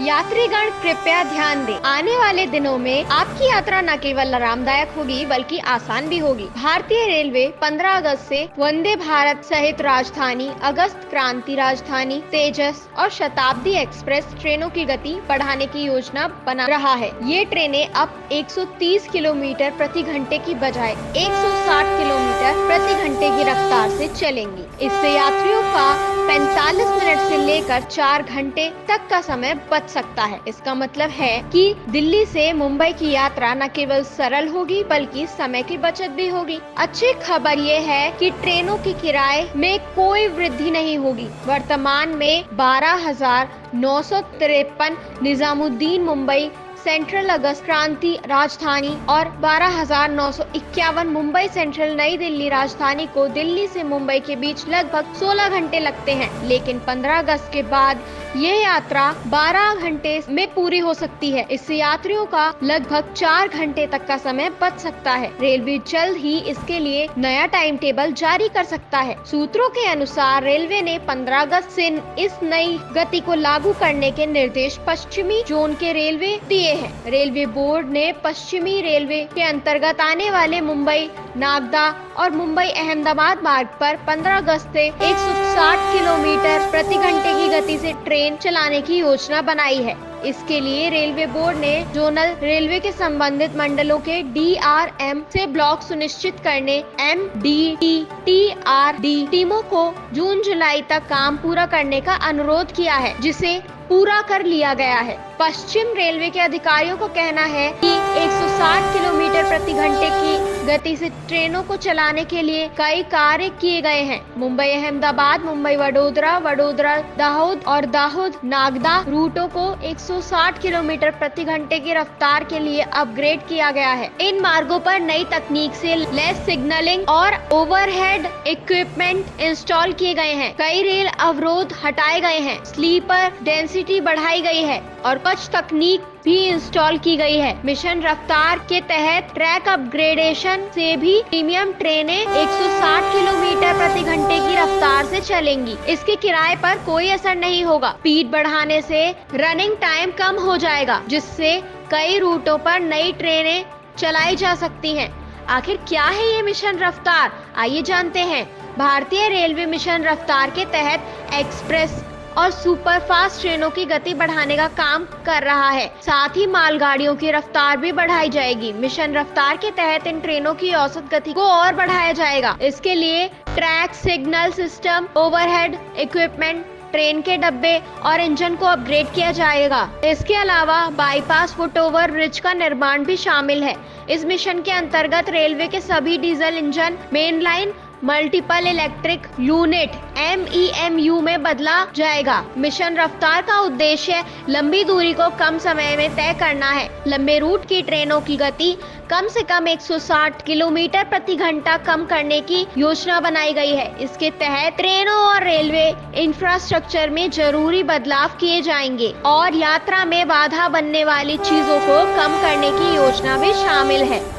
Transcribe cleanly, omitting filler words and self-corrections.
यात्रीगण कृपया ध्यान दें। आने वाले दिनों में आपकी यात्रा न केवल आरामदायक होगी बल्कि आसान भी होगी। भारतीय रेलवे 15 अगस्त से वंदे भारत सहित राजधानी, अगस्त क्रांति राजधानी, तेजस और शताब्दी एक्सप्रेस ट्रेनों की गति बढ़ाने की योजना बना रहा है। ये ट्रेनें अब 130 किलोमीटर प्रति घंटे की बजाय 160 किलोमीटर प्रति घंटे की रफ्तार से चलेंगी। इससे यात्रियों का 45 मिनट से लेकर 4 घंटे तक का समय बच सकता है। इसका मतलब है कि दिल्ली से मुंबई की यात्रा न केवल सरल होगी बल्कि समय की बचत भी होगी। अच्छी खबर ये है कि ट्रेनों के किराए में कोई वृद्धि नहीं होगी। वर्तमान में 12,953 निजामुद्दीन मुंबई सेंट्रल अगस्त क्रांति राजधानी और 12,951 मुंबई सेंट्रल नई दिल्ली राजधानी को दिल्ली से मुंबई के बीच लगभग 16 घंटे लगते हैं, लेकिन 15 अगस्त के बाद ये यात्रा 12 घंटे में पूरी हो सकती है। इससे यात्रियों का लगभग 4 घंटे तक का समय बच सकता है। रेलवे जल्द ही इसके लिए नया टाइम टेबल जारी कर सकता है। सूत्रों के अनुसार रेलवे ने 15 अगस्त से इस नई गति को लागू करने के निर्देश पश्चिमी जोन के रेलवे दिए हैं। रेलवे बोर्ड ने पश्चिमी रेलवे के अंतर्गत आने वाले मुंबई नागदा और मुंबई अहमदाबाद मार्ग पर 15 अगस्त से 160 किलोमीटर प्रति घंटे की गति से ट्रेन चलाने की योजना बनाई है। इसके लिए रेलवे बोर्ड ने जोनल रेलवे के संबंधित मंडलों के DRM से ब्लॉक सुनिश्चित करने MDTRD टीमों को जून जुलाई तक काम पूरा करने का अनुरोध किया है, जिसे पूरा कर लिया गया है। पश्चिम रेलवे के अधिकारियों का कहना है कि 160 किलोमीटर प्रति घंटे की गति से ट्रेनों को चलाने के लिए कई कार्य किए गए हैं। मुंबई अहमदाबाद, मुंबई वडोदरा, वडोदरा दाहोद और दाहोद नागदा रूटों को 160 किलोमीटर प्रति घंटे की रफ्तार के लिए अपग्रेड किया गया है। इन मार्गों पर नई तकनीक से लेस सिग्नलिंग और ओवरहेड इक्विपमेंट इंस्टॉल किए गए हैं। कई रेल अवरोध हटाए गए हैं, स्लीपर डेंसिटी बढ़ाई गई है और कुछ तकनीक भी इंस्टॉल की गई है। मिशन रफ्तार के तहत ट्रैक अपग्रेडेशन से भी प्रीमियम ट्रेनें 160 किलोमीटर प्रति घंटे की रफ्तार से चलेंगी। इसके किराए पर कोई असर नहीं होगा। स्पीड बढ़ाने से रनिंग टाइम कम हो जाएगा, जिससे कई रूटों पर नई ट्रेनें चलाई जा सकती हैं। आखिर क्या है ये मिशन रफ्तार? आइए जानते हैं। भारतीय रेलवे मिशन रफ्तार के तहत एक्सप्रेस और सुपरफास्ट ट्रेनों की गति बढ़ाने का काम कर रहा है। साथ ही मालगाड़ियों की रफ्तार भी बढ़ाई जाएगी। मिशन रफ्तार के तहत इन ट्रेनों की औसत गति को और बढ़ाया जाएगा। इसके लिए track signal system, overhead equipment, train के डब्बे और इंजन को अपग्रेड किया जाएगा। इसके अलावा बाईपास फुटओवर ब्रिज का निर्माण भी शामिल है। इस मिशन के अंतर्गत रेलवे के सभी diesel engine main line multiple electric unit MEMU में बदला जाएगा। मिशन रफ्तार का उद्देश्य लंबी दूरी को कम समय में तय करना है। लंबे रूट की ट्रेनों की गति कम से कम 160 किलोमीटर प्रति घंटा कम करने की योजना बनाई गई है। इसके तहत ट्रेनों और रेलवे इंफ्रास्ट्रक्चर में जरूरी बदलाव किए जाएंगे और यात्रा में बाधा बनने वाली चीजों को कम करने की योजना भी शामिल है।